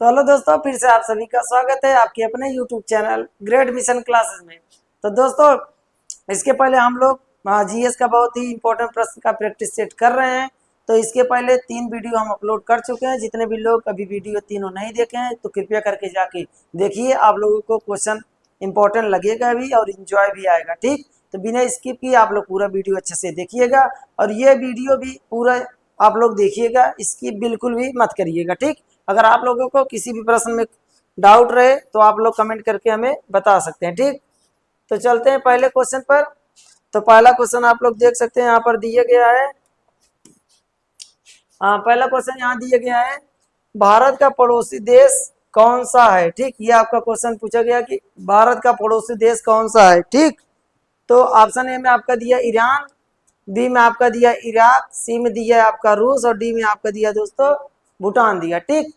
तो हेलो दोस्तों, फिर से आप सभी का स्वागत है आपके अपने YouTube channel great mission classes में। तो दोस्तों, इसके पहले हम लोग जीएस का बहुत ही इंपॉर्टेंट प्रश्न का प्रैक्टिस सेट कर रहे हैं। तो इसके पहले 3 वीडियो हम अपलोड कर चुके हैं। जितने भी लोग अभी वीडियो तीनों नहीं देखे हैं तो कृपया करके जाके देखिए, आप लोगों को क्वेश्चन इंपॉर्टेंट लगेगा भी और इंजॉय भी आएगा। ठीक, तो बिना स्किप किए आप लोग पूरा वीडियो अच्छे से देखिएगा और ये वीडियो भी पूरा आप लोग देखिएगा, स्किप बिल्कुल भी मत करिएगा। ठीक, अगर आप लोगों को किसी भी प्रश्न में डाउट रहे तो आप लोग कमेंट करके हमें बता सकते हैं। ठीक, तो चलते हैं पहले क्वेश्चन पर। तो पहला क्वेश्चन आप लोग देख सकते हैं, यहाँ पर दिया गया है। पहला क्वेश्चन यहाँ दिया गया है, भारत का पड़ोसी देश कौन सा है। ठीक, ये आपका क्वेश्चन पूछा गया कि भारत का पड़ोसी देश कौन सा है। ठीक, तो ऑप्शन ए में आपका दिया ईरान, बी में आपका दिया इराक, सी में दिया है आपका रूस और डी में आपका दिया दोस्तों भूटान दिया। ठीक,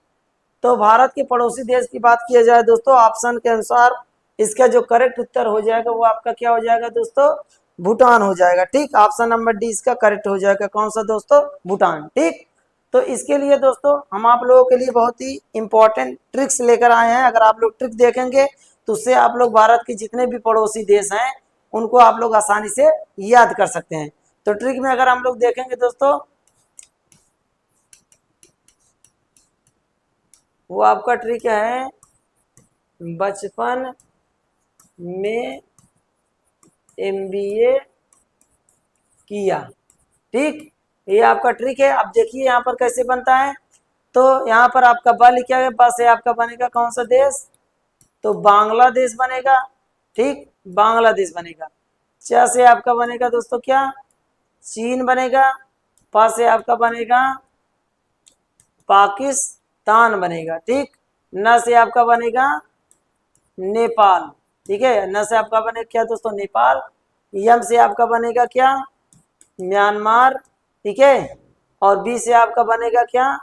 तो भारत के पड़ोसी देश की बात किया जाए दोस्तों, ऑप्शन के अनुसार इसका जो करेक्ट उत्तर हो जाएगा वो आपका क्या हो जाएगा दोस्तों, भूटान हो जाएगा। ठीक, ऑप्शन नंबर डी इसका करेक्ट हो जाएगा। कौन सा दोस्तों, भूटान। ठीक, तो इसके लिए दोस्तों हम आप लोगों के लिए बहुत ही इंपॉर्टेंट ट्रिक्स लेकर आए हैं। अगर आप लोग ट्रिक देखेंगे तो उससे आप लोग भारत के जितने भी पड़ोसी देश हैं उनको आप लोग आसानी से याद कर सकते हैं। तो ट्रिक में अगर हम लोग देखेंगे दोस्तों, वो आपका ट्रिक है, बचपन में एमबीए किया। ठीक, ये आपका ट्रिक है। अब देखिए यहाँ पर कैसे बनता है। तो यहाँ पर आपका ब लिखा है, ब से आपका बनेगा कौन सा देश, तो बांग्लादेश बनेगा। ठीक, बांग्लादेश बनेगा। च से आपका बनेगा दोस्तों क्या, चीन बनेगा। प से आपका बनेगा पाकिस्तान बनेगा। ठीक, न से आपका बनेगा नेपाल। ठीक है, न से आपका बनेगा क्या दोस्तों, नेपाल। यम से आपका बनेगा क्या, म्यांमार। ठीक है, और बी से आपका बनेगा क्या,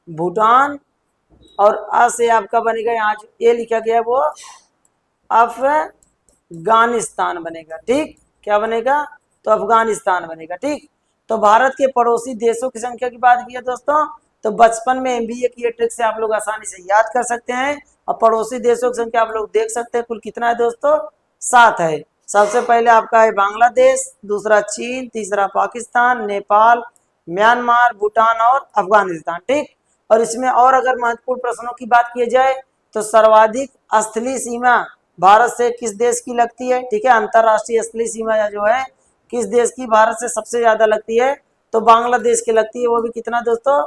भूटान। और अ से आपका बनेगा, यहाँ जो ए लिखा गया है वो अफगानिस्तान बनेगा। ठीक, क्या बनेगा, तो अफगानिस्तान बनेगा। ठीक, तो भारत के पड़ोसी देशों की संख्या की बात की है दोस्तों, तो बचपन में एमबीए की ट्रिक से आप लोग आसानी से याद कर सकते हैं। और पड़ोसी देशों की संख्या आप लोग देख सकते हैं कुल कितना है दोस्तों, 7 है। सबसे पहले आपका है बांग्लादेश, दूसरा चीन, तीसरा पाकिस्तान, नेपाल, म्यांमार, भूटान और अफगानिस्तान। ठीक, और इसमें और अगर महत्वपूर्ण प्रश्नों की बात की जाए तो सर्वाधिक स्थलीय सीमा भारत से किस देश की लगती है। ठीक है, अंतरराष्ट्रीय स्थलीय सीमा जो है किस देश की भारत से सबसे ज्यादा लगती है, तो बांग्लादेश की लगती है। वो भी कितना दोस्तों,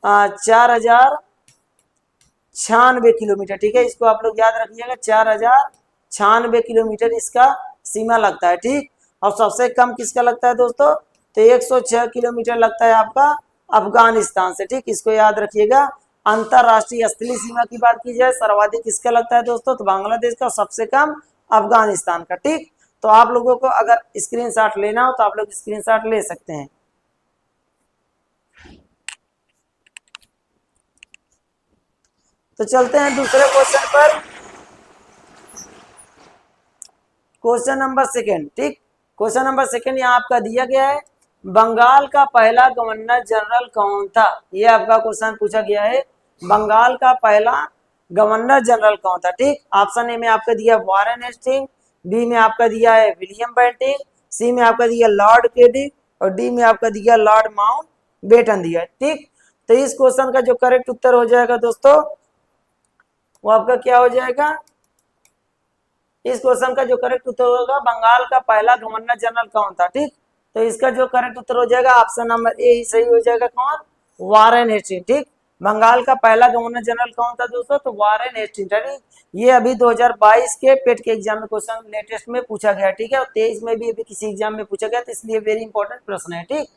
4096 किलोमीटर। ठीक है, इसको आप लोग याद रखिएगा, 4096 किलोमीटर इसका सीमा लगता है। ठीक, और सबसे कम किसका लगता है दोस्तों, तो 106 किलोमीटर लगता है आपका अफगानिस्तान से। ठीक, इसको याद रखिएगा। अंतरराष्ट्रीय स्थलीय सीमा की बात की जाए सर्वाधिक किसका लगता है दोस्तों, तो बांग्लादेश का, सबसे कम अफगानिस्तान का। ठीक, तो आप लोगों को अगर स्क्रीनशॉट लेना हो तो आप लोग स्क्रीनशॉट ले सकते हैं। तो चलते हैं दूसरे क्वेश्चन पर, क्वेश्चन नंबर सेकेंड। ठीक, क्वेश्चन नंबर सेकेंड यहाँ आपका दिया गया है, बंगाल का पहला गवर्नर जनरल कौन था। ये आपका क्वेश्चन पूछा गया है, बंगाल का पहला गवर्नर जनरल कौन था। ठीक, ऑप्शन ए में आपका दिया वारेन हेस्टिंग, बी में आपका दिया है विलियम बेंटिंग, सी में आपका दिया लॉर्ड केडिक और डी में आपका दिया लॉर्ड माउंट बेटन दिया है। ठीक, तो इस क्वेश्चन का जो करेक्ट उत्तर हो जाएगा दोस्तों, वो आपका क्या हो जाएगा, इस क्वेश्चन का जो करेक्ट उत्तर होगा, बंगाल का पहला गवर्नर जनरल कौन था। ठीक, तो इसका जो करेक्ट उत्तर हो जाएगा ऑप्शन नंबर ए ही सही हो जाएगा। कौन, वारेन हेस्टिंग। ठीक, बंगाल का पहला गवर्नर जनरल कौन था दोस्तों, तो वारेन हेस्टिंग था। ये अभी 2022 के पेट के एग्जाम में क्वेश्चन लेटेस्ट में पूछा गया। ठीक है, और 23 में भी अभी किसी एग्जाम में पूछा गया, तो इसलिए वेरी इंपॉर्टेंट प्रश्न है। ठीक,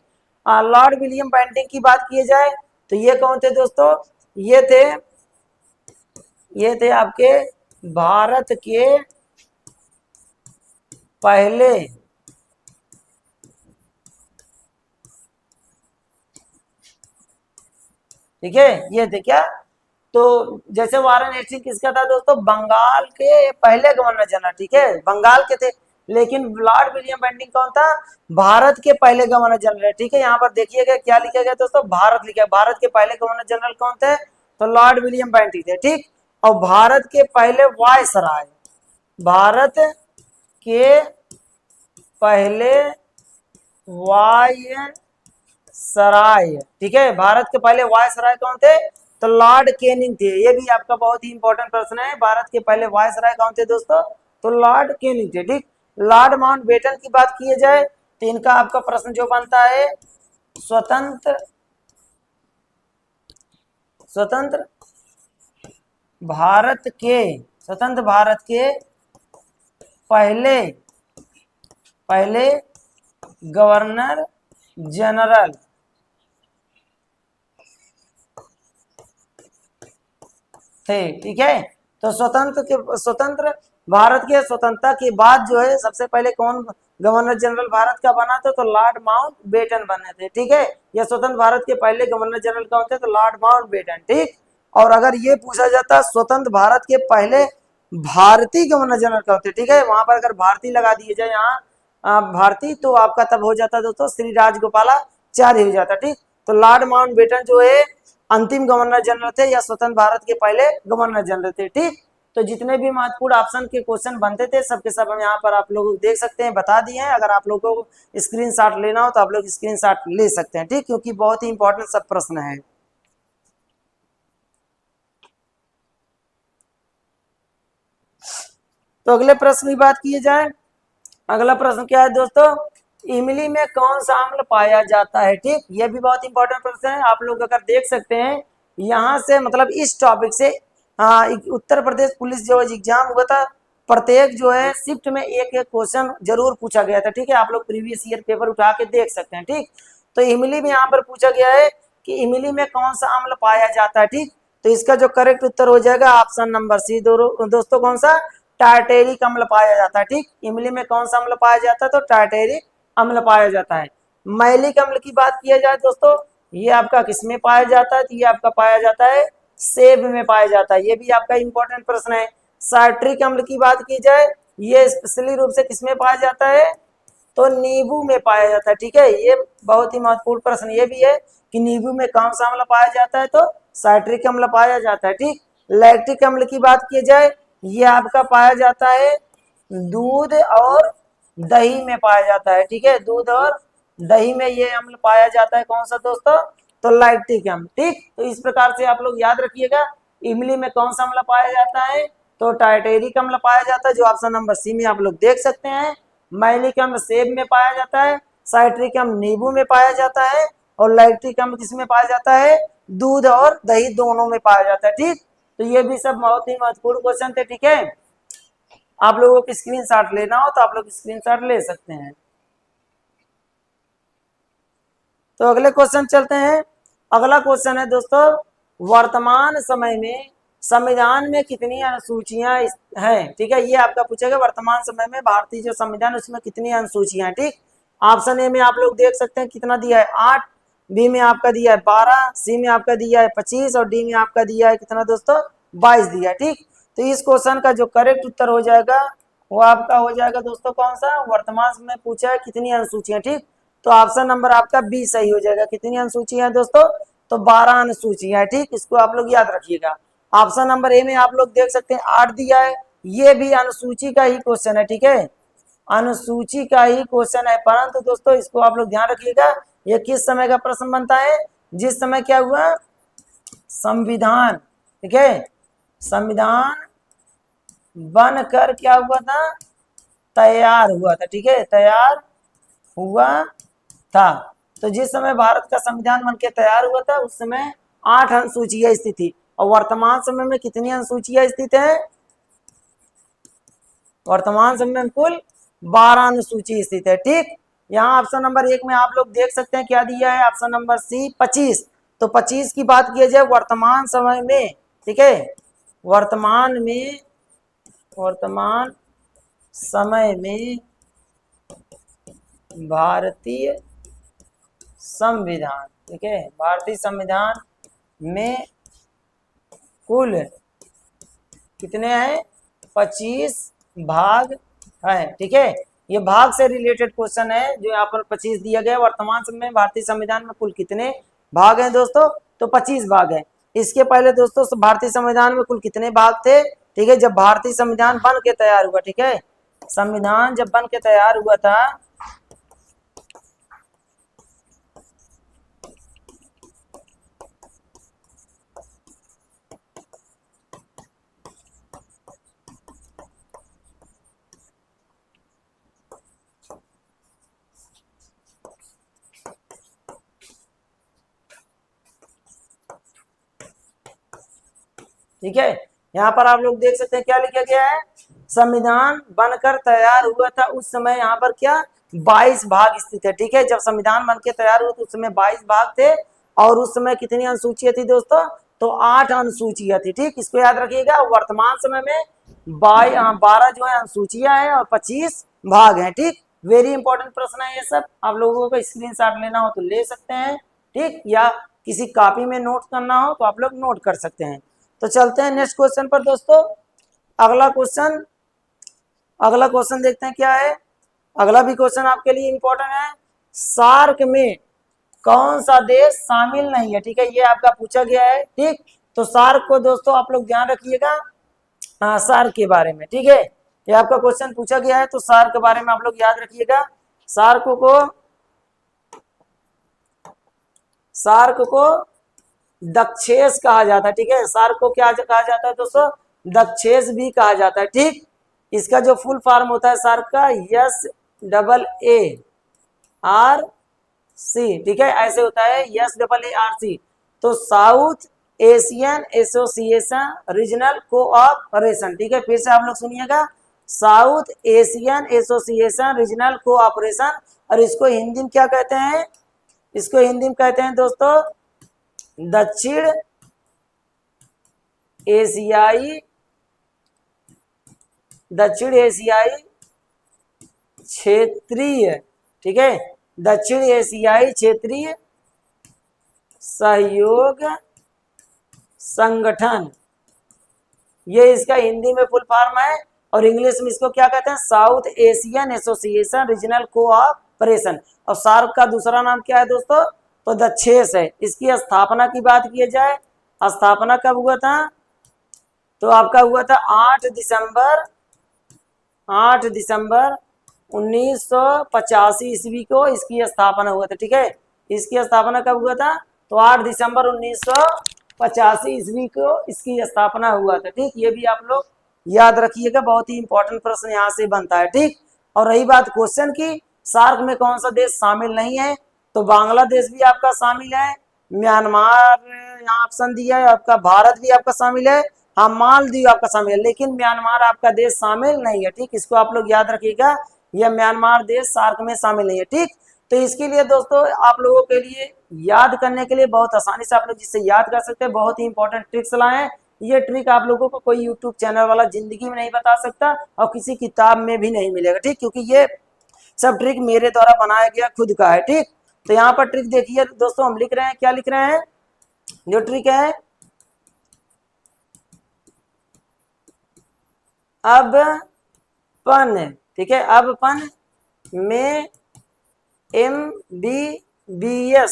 लॉर्ड विलियम बेंटिंग की बात की जाए तो ये कौन थे दोस्तों, ये थे आपके भारत के पहले ठीक है, ये थे क्या, तो जैसे वारेन हेस्टिंग किसका था दोस्तों, बंगाल के पहले गवर्नर जनरल। ठीक है, बंगाल के थे। लेकिन लॉर्ड विलियम बेंटिंग कौन था, भारत के पहले गवर्नर जनरल है। ठीक है, यहाँ पर देखिएगा क्या लिखा गया दोस्तों, भारत लिखा है। भारत के पहले गवर्नर जनरल कौन थे, तो लॉर्ड विलियम बेंटिक थे, ठीक। और भारत के पहले वायसराय, भारत के पहले वायसराय, ठीक है, भारत के पहले वायसराय कौन थे? तो लॉर्ड कैनिंग थे। ये भी आपका बहुत ही इंपॉर्टेंट प्रश्न है, भारत के पहले वायसराय कौन थे दोस्तों? तो लॉर्ड कैनिंग थे, ठीक। लॉर्ड माउंटबेटन की बात की जाए तो इनका आपका प्रश्न जो बनता है, स्वतंत्र भारत के स्वतंत्र भारत के पहले गवर्नर जनरल थे, ठीक है। तो स्वतंत्र भारत के स्वतंत्रता के बाद जो है सबसे पहले कौन गवर्नर जनरल भारत का बना था? तो लॉर्ड माउंटबेटन बने थे, ठीक है। यह स्वतंत्र भारत के पहले गवर्नर जनरल कौन थे? तो लॉर्ड माउंटबेटन, ठीक। और अगर ये पूछा जाता स्वतंत्र भारत के पहले भारतीय गवर्नर जनरल कौन थे, ठीक है, वहां पर अगर भारतीय लगा दिए जाए यहाँ भारतीय, तो आपका तब हो जाता दोस्तों श्री राजगोपालाचार्य हो जाता, ठीक। तो लॉर्ड माउंटबेटन जो है अंतिम गवर्नर जनरल थे या स्वतंत्र भारत के पहले गवर्नर जनरल थे, ठीक। तो जितने भी महत्वपूर्ण ऑप्शन के क्वेश्चन बनते थे सबके सब हम यहाँ पर आप लोग देख सकते हैं, बता दिए हैं। अगर आप लोगों को स्क्रीनशॉट लेना हो तो आप लोग स्क्रीनशॉट ले सकते हैं, ठीक, क्योंकि बहुत ही इंपॉर्टेंट सब प्रश्न है। तो अगले प्रश्न की बात की जाए, अगला प्रश्न क्या है दोस्तों? इमली में कौन सा अम्ल पाया जाता है, ठीक। यह भी बहुत इंपॉर्टेंट प्रश्न है, आप लोग अगर देख सकते हैं यहाँ से, मतलब इस टॉपिक से उत्तर प्रदेश पुलिस जो एग्जाम हुआ था, प्रत्येक जो है शिफ्ट में एक एक क्वेश्चन जरूर पूछा गया था, ठीक है। आप लोग प्रीवियस ईयर पेपर उठा के देख सकते हैं, ठीक। तो इमली में यहाँ पर पूछा गया है कि इमली में कौन सा अम्ल पाया जाता है, ठीक। तो इसका जो करेक्ट उत्तर हो जाएगा ऑप्शन नंबर सी दोस्तों, कौन सा? टार्टेरिक अम्ल पाया जाता है, ठीक। इमली में कौन सा अम्ल पाया जाता है? तो टार्टेरिक अम्ल पाया जाता है। मैलिक अम्ल की बात किया जाए दोस्तों, ये आपका किसमें पाया जाता है? तो ये आपका पाया जाता है सेब में पाया जाता है, ये भी आपका इंपॉर्टेंट प्रश्न है। साइट्रिक अम्ल की बात की जाए, ये स्पेशली रूप से किसमें पाया जाता है? तो नींबू में पाया जाता है, ठीक है। ये बहुत ही महत्वपूर्ण प्रश्न ये भी है कि नींबू में कौन सा अम्ल पाया जाता है? तो साइट्रिक अम्ल पाया जाता है, ठीक। लैक्टिक अम्ल की बात की जाए, ये आपका पाया जाता है दूध और दही में पाया जाता है, ठीक है। दूध और दही में ये अम्ल पाया जाता है, कौन सा दोस्तों? तो लैक्टिक अम्ल, ठीक। तो इस प्रकार से आप लोग याद रखिएगा, इमली में कौन सा अम्ल पाया जाता है? तो टार्टेरिक अम्ल पाया जाता है, जो ऑप्शन नंबर सी में आप लोग देख सकते हैं। मैलिक अम्ल सेब में पाया जाता है, साइट्रिक अम्ल नींबू में पाया जाता है, और लैक्टिक अम्ल किसमें पाया जाता है? दूध और दही दोनों में पाया जाता है, ठीक। तो ये भी सब बहुत ही महत्वपूर्ण क्वेश्चन थे, ठीक है। आप लोगों को स्क्रीनशॉट लेना हो तो आप लोग स्क्रीनशॉट ले सकते हैं। तो अगले क्वेश्चन चलते हैं। अगला क्वेश्चन है दोस्तों, वर्तमान समय में संविधान में कितनी अनुसूचियां हैं, ठीक है। ये आपका पूछेगा वर्तमान समय में भारतीय जो संविधान उसमें कितनी अनुसूचियां हैं, ठीक। ऑप्शन ए में आप लोग देख सकते हैं कितना दिया है 8, बी में आपका दिया है 12, सी में आपका दिया है 25 और डी में आपका दिया है कितना दोस्तों? 22 दिया है, ठीक। तो इस क्वेश्चन का जो करेक्ट उत्तर हो जाएगा वो आपका हो जाएगा दोस्तों कौन सा? वर्तमान समय पूछा है कितनी अनुसूचियां, ठीक। तो ऑप्शन नंबर आपका बी सही हो जाएगा। कितनी अनुसूचियां हैं दोस्तों? तो 12 अनुसूचियां हैं, ठीक। इसको आप लोग याद रखिएगा। ऑप्शन नंबर ए में आप लोग देख सकते हैं 8 दिया है, ये भी अनुसूची का ही क्वेश्चन है, ठीक है। अनुसूची का ही क्वेश्चन है, परंतु दोस्तों इसको आप लोग ध्यान रखिएगा, ये किस समय का प्रश्न बनता है? जिस समय क्या हुआ? संविधान, ठीक है, संविधान बनकर क्या हुआ था? तैयार हुआ था, ठीक है, तैयार हुआ था। तो जिस समय भारत का संविधान बनकर तैयार हुआ था उस समय 8 अनुसूचियां स्थित थी, और वर्तमान समय में कितनी अनुसूचियां स्थित है? वर्तमान समय में कुल 12 अनुसूची स्थित है, ठीक। यहाँ ऑप्शन नंबर 1 में आप लोग देख सकते हैं क्या दिया है? Option number C 25। तो 25 की बात की जाए वर्तमान समय में, ठीक है, वर्तमान समय में भारतीय संविधान, ठीक है, भारतीय संविधान में कुल कितने हैं? 25 भाग है, ठीक है। ये भाग से रिलेटेड क्वेश्चन है जो यहाँ पर 25 दिया गया। वर्तमान समय में भारतीय संविधान में कुल कितने भाग हैं दोस्तों? तो 25 भाग है। इसके पहले दोस्तों भारतीय संविधान में कुल कितने भाग थे? ठीक है, जब भारतीय संविधान बन के तैयार हुआ, ठीक है, संविधान जब बन के तैयार हुआ था ठीक है, यहाँ पर आप लोग देख सकते हैं क्या लिखा गया है, संविधान बनकर तैयार हुआ था उस समय यहाँ पर क्या 22 भाग स्थित है। ठीक है, जब संविधान बन के तैयार हुआ तो उस समय 22 भाग थे और उस समय कितनी अनुसूचियां थी दोस्तों? तो 8 अनुसूचियां थी। ठीक, इसको याद रखिएगा। वर्तमान समय में 12 जो है अनुसूचियां हैं और 25 भाग हैं। ठीक, वेरी इंपॉर्टेंट प्रश्न है ये सब, आप लोगों को स्क्रीनशॉट लेना हो तो ले सकते हैं। ठीक, या किसी कॉपी में नोट करना हो तो आप लोग नोट कर सकते हैं। तो चलते हैं नेक्स्ट क्वेश्चन पर दोस्तों। अगला क्वेश्चन देखते हैं क्या है। अगला भी क्वेश्चन आपके लिए इंपॉर्टेंट है। सार्क में कौन सा देश शामिल नहीं है? ठीक है, ये आपका पूछा गया है। ठीक, तो सार्क को दोस्तों आप लोग ध्यान रखिएगा, सार्क के बारे में। ठीक है, ये आपका क्वेश्चन पूछा गया है तो सार्क के बारे में आप लोग याद रखिएगा। सार्क को दक्षेस कहा जाता है। ठीक है, सार्क को क्या कहा जाता है दोस्तों? दक्षेस भी कहा जाता है। ठीक, इसका जो फुल फॉर्म होता है सार्क का SAARC। ठीक है, ऐसे होता है SAARC। तो south Asian association regional cooperation. ठीक है, फिर से आप लोग सुनिएगा, south Asian association regional cooperation. और इसको हिंदी में क्या कहते हैं? इसको हिंदी में कहते हैं दोस्तों दक्षिण एशियाई क्षेत्रीय, ठीक है, दक्षिण एशियाई क्षेत्रीय सहयोग संगठन, ये इसका हिंदी में फुल फॉर्म है। और इंग्लिश में इसको क्या कहते हैं? South Asian association regional cooperation. और सार्क का दूसरा नाम क्या है दोस्तों? तो दक्षेस है। इसकी स्थापना की बात की जाए, स्थापना कब हुआ था? तो आपका हुआ था 8 दिसंबर 1985 ईस्वी को इसकी स्थापना हुआ था। ठीक है, इसकी स्थापना कब हुआ था? तो 8 दिसंबर 1985 ईस्वी को इसकी स्थापना हुआ था। ठीक, ये भी आप लोग याद रखिएगा, बहुत ही इंपॉर्टेंट प्रश्न यहाँ से बनता है। ठीक, और रही बात क्वेश्चन की, सार्क में कौन सा देश शामिल नहीं है? तो बांग्लादेश भी आपका शामिल है, म्यांमार यहाँ ऑप्शन दिया है आपका, भारत भी आपका शामिल है, हाँ मालदीव आपका शामिल है, लेकिन म्यांमार आपका देश शामिल नहीं है। ठीक, इसको आप लोग याद रखिएगा, यह म्यांमार देश सार्क में शामिल नहीं है। ठीक, तो इसके लिए दोस्तों आप लोगों के लिए याद करने के लिए बहुत आसानी से आप लोग जिससे याद कर सकते हैं, बहुत ही इंपॉर्टेंट ट्रिक्स लाए हैं। ये ट्रिक आप लोगों को कोई यूट्यूब चैनल वाला जिंदगी में नहीं बता सकता और किसी किताब में भी नहीं मिलेगा। ठीक, क्योंकि ये सब ट्रिक मेरे द्वारा बनाया गया खुद का है। ठीक, तो यहाँ पर ट्रिक देखिए दोस्तों, हम लिख रहे हैं, क्या लिख रहे हैं? जो ट्रिक है, अब पन, ठीक है, अब पन में MBBS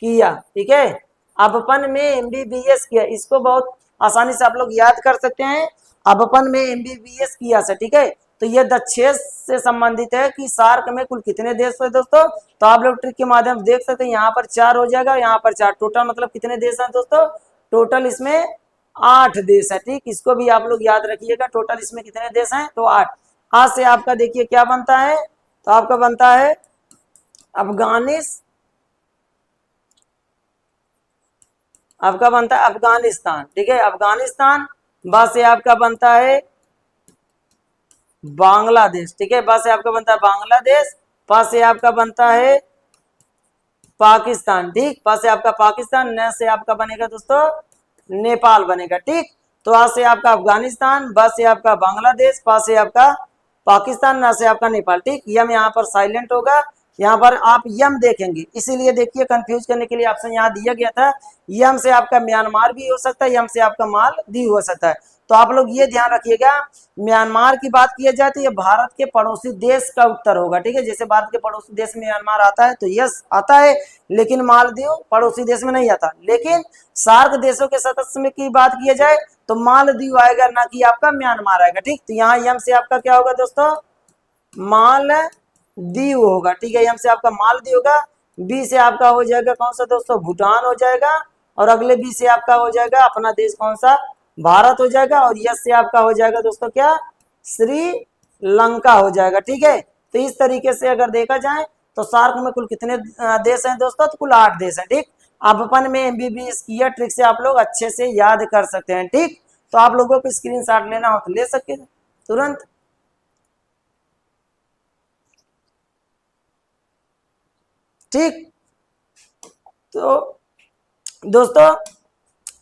किया। ठीक है, अपपन में MBBS किया, इसको बहुत आसानी से आप लोग याद कर सकते हैं, अपपन में MBBS किया से। ठीक है, तो ये दक्षेस से संबंधित है कि सार्क में कुल कितने देश है दोस्तों? तो आप लोग ट्रिक के माध्यम से देख सकते हैं, यहाँ पर 4 हो जाएगा, यहाँ पर 4, टोटल मतलब कितने देश हैं दोस्तों? टोटल इसमें 8 देश है। ठीक, इसको भी आप लोग याद रखिएगा, टोटल इसमें कितने देश हैं? तो 8। आज से आपका देखिए क्या बनता है, तो आपका बनता है आपका बनता है अफगानिस्तान। ठीक है, अफगानिस्तान। बाद से आपका बनता है बांग्लादेश। ठीक है, बाद से आपका बनता है बांग्लादेश, बाद से आपका बनता है पाकिस्तान। ठीक, बाद से आपका पाकिस्तान, न से आपका बनेगा दोस्तों नेपाल बनेगा। ठीक, तो आज से आपका अफगानिस्तान, बाद से आपका बांग्लादेश, बाद से आपका पाकिस्तान, न से आपका नेपाल। ठीक, यम यहाँ पर साइलेंट होगा, यहाँ पर आप यम देखेंगे, इसीलिए देखिए कंफ्यूज करने के लिए ऑप्शन यहाँ दिया गया था। यम से आपका म्यांमार भी हो सकता है, यम से आपका मालदीव हो सकता है। तो आप लोग ये ध्यान रखिएगा, म्यांमार की बात की जाए तो ये भारत के पड़ोसी देश का उत्तर होगा, ठीक है। जैसे भारत के पड़ोसी देश में म्यांमार आता है तो यस आता है, लेकिन मालदीव पड़ोसी देश में नहीं आता। लेकिन सार्क देशों के सदस्य में की बात की जाए तो मालदीव आएगा, ना कि आपका म्यांमार आएगा, ठीक। तो यहाँ यम से आपका क्या होगा दोस्तों, मालदीव होगा, ठीक है। यम से आपका मालदीव होगा। बी से आपका हो जाएगा कौन सा दोस्तों, भूटान हो जाएगा। और अगले बी से आपका हो जाएगा अपना देश कौन सा, भारत हो जाएगा। और यस से आपका हो जाएगा दोस्तों क्या, श्रीलंका हो जाएगा, ठीक है। तो इस तरीके से अगर देखा जाए तो सार्क में कुल कितने देश हैं दोस्तों, तो कुल 8 देश हैं, ठीक। आप अपन में एमबीबीएस की ट्रिक से आप लोग अच्छे से याद कर सकते हैं, ठीक। तो आप लोगों को स्क्रीनशॉट लेना हो तो ले सकते हैं तुरंत, ठीक। तो दोस्तों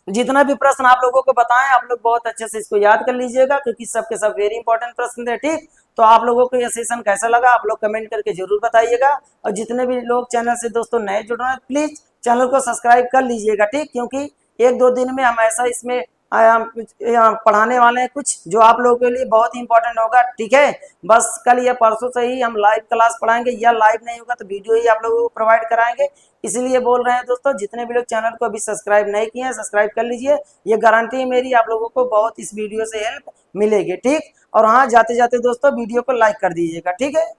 जितना भी प्रश्न आप लोगों को बताएं आप लोग बहुत अच्छे से इसको याद कर लीजिएगा, क्योंकि सबके सब वेरी इंपॉर्टेंट प्रश्न थे, ठीक। तो आप लोगों को यह सेशन कैसा लगा आप लोग कमेंट करके जरूर बताइएगा। और जितने भी लोग चैनल से दोस्तों नए जुड़ रहे हैं प्लीज चैनल को सब्सक्राइब कर लीजिएगा, ठीक। क्योंकि 1-2 दिन में हम ऐसा इसमें पढ़ाने वाले हैं कुछ जो आप लोगों के लिए बहुत ही इंपॉर्टेंट होगा, ठीक है। बस कल या परसों से ही हम लाइव क्लास पढ़ाएंगे, या लाइव नहीं होगा तो वीडियो ही आप लोगों को प्रोवाइड कराएंगे। इसलिए बोल रहे हैं दोस्तों, जितने भी लोग चैनल को अभी सब्सक्राइब नहीं किए हैं सब्सक्राइब कर लीजिए। ये गारंटी है मेरी, आप लोगों को बहुत इस वीडियो से हेल्प मिलेगी, ठीक। और हाँ, जाते जाते दोस्तों वीडियो को लाइक कर दीजिएगा, ठीक है।